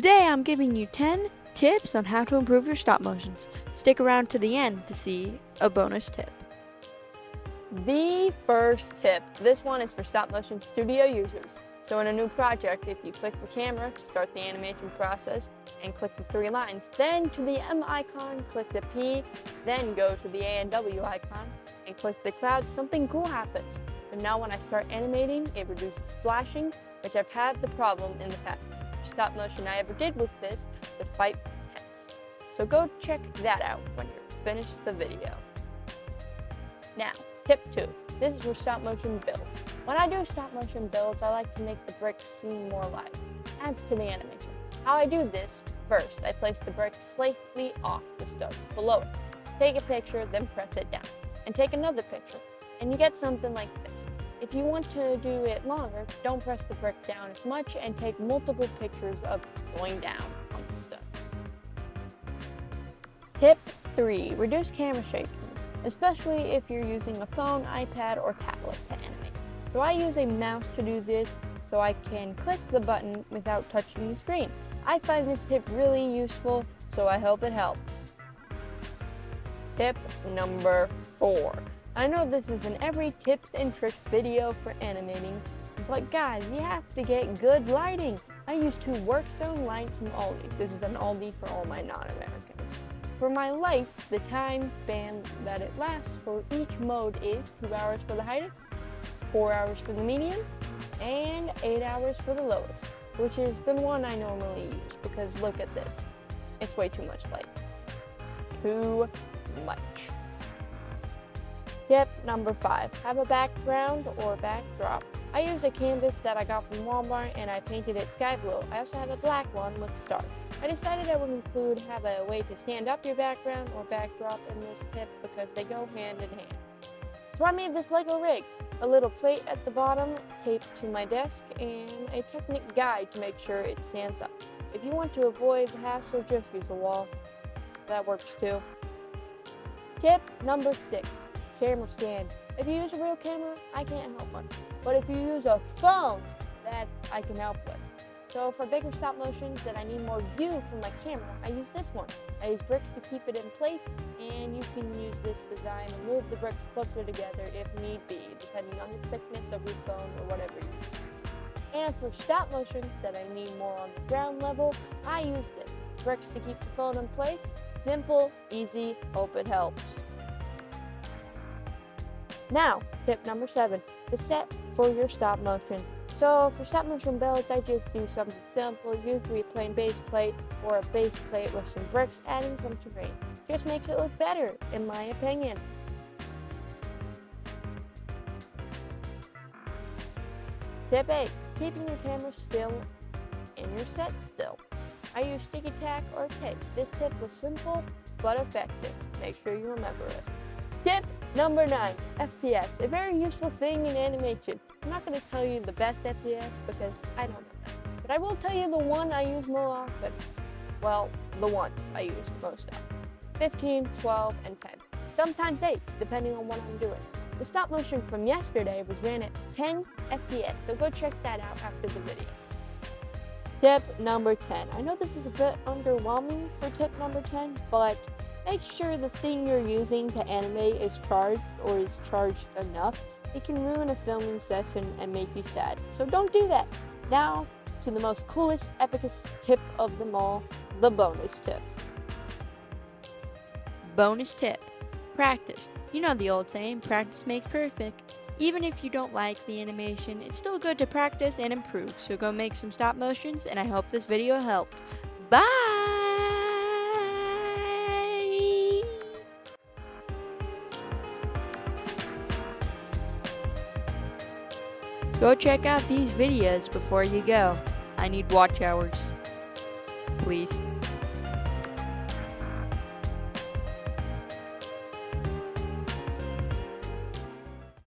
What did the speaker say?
Today I'm giving you 10 tips on how to improve your stop motions. Stick around to the end to see a bonus tip. The first tip. This one is for stop motion studio users. So in a new project, if you click the camera to start the animation process and click the 3 lines, then to the M icon, click the P, then go to the A and W icon and click the cloud, something cool happens. And now when I start animating, it reduces flashing, which I've had the problem in the past. Stop motion I ever did with this, the fight test. So go check that out when you're finished the video. Now, tip 2. This is for stop motion builds. When I do stop motion builds, I like to make the bricks seem more alive. Adds to the animation. How I do this, first, I place the brick slightly off the studs below it. Take a picture, then press it down. And take another picture, and you get something like this. If you want to do it longer, don't press the brick down as much and take multiple pictures of going down on the studs. Tip 3. Reduce camera shaking, especially if you're using a phone, iPad, or tablet to animate. So I use a mouse to do this so I can click the button without touching the screen. I find this tip really useful, so I hope it helps. Tip number 4. I know this is an every tips and tricks video for animating, but guys, you have to get good lighting. I use 2 work zone lights from Aldi. This is an Aldi for all my non-Americans. For my lights, the time span that it lasts for each mode is 2 hours for the highest, 4 hours for the medium, and 8 hours for the lowest, which is the one I normally use because look at this. It's way too much light. Too much. Tip number 5. Have a background or backdrop. I use a canvas that I got from Walmart and I painted it sky blue. I also have a black one with stars. I decided I would have a way to stand up your background or backdrop in this tip because they go hand in hand. So I made this Lego rig. A little plate at the bottom taped to my desk and a technique guide to make sure it stands up. If you want to avoid the hassle, just use a wall. That works too. Tip number 6. Camera stand. If you use a real camera, I can't help much. But if you use a phone, that I can help with. So for bigger stop motions that I need more view from my camera, I use this one. I use bricks to keep it in place, and you can use this design and move the bricks closer together if need be, depending on the thickness of your phone or whatever you use. And for stop motions that I need more on the ground level, I use this. Bricks to keep the phone in place. Simple, easy, hope it helps. Now, tip number 7, the set for your stop motion. So for stop motion builds, I just do something simple, usually a plain base plate or a base plate with some bricks, adding some terrain. Just makes it look better, in my opinion. Tip 8, keeping your camera still and your set still. I use sticky tack or tape. This tip was simple but effective. Make sure you remember it. Tip number 9, FPS, a very useful thing in animation. I'm not going to tell you the best FPS because I don't know that, but I will tell you the one I use more often. Well, the ones I use most often. 15, 12, and 10. Sometimes 8, depending on what I'm doing. The stop motion from yesterday was ran at 10 FPS, so go check that out after the video. Tip number 10. I know this is a bit underwhelming for tip number 10, but make sure the thing you're using to animate is charged or is charged enough. It can ruin a filming session and make you sad, so don't do that. Now to the most coolest, epicest tip of them all, the bonus tip. Bonus tip. Practice. You know the old saying, practice makes perfect. Even if you don't like the animation, it's still good to practice and improve, so go make some stop motions, and I hope this video helped. Bye! Go check out these videos before you go. I need watch hours. Please.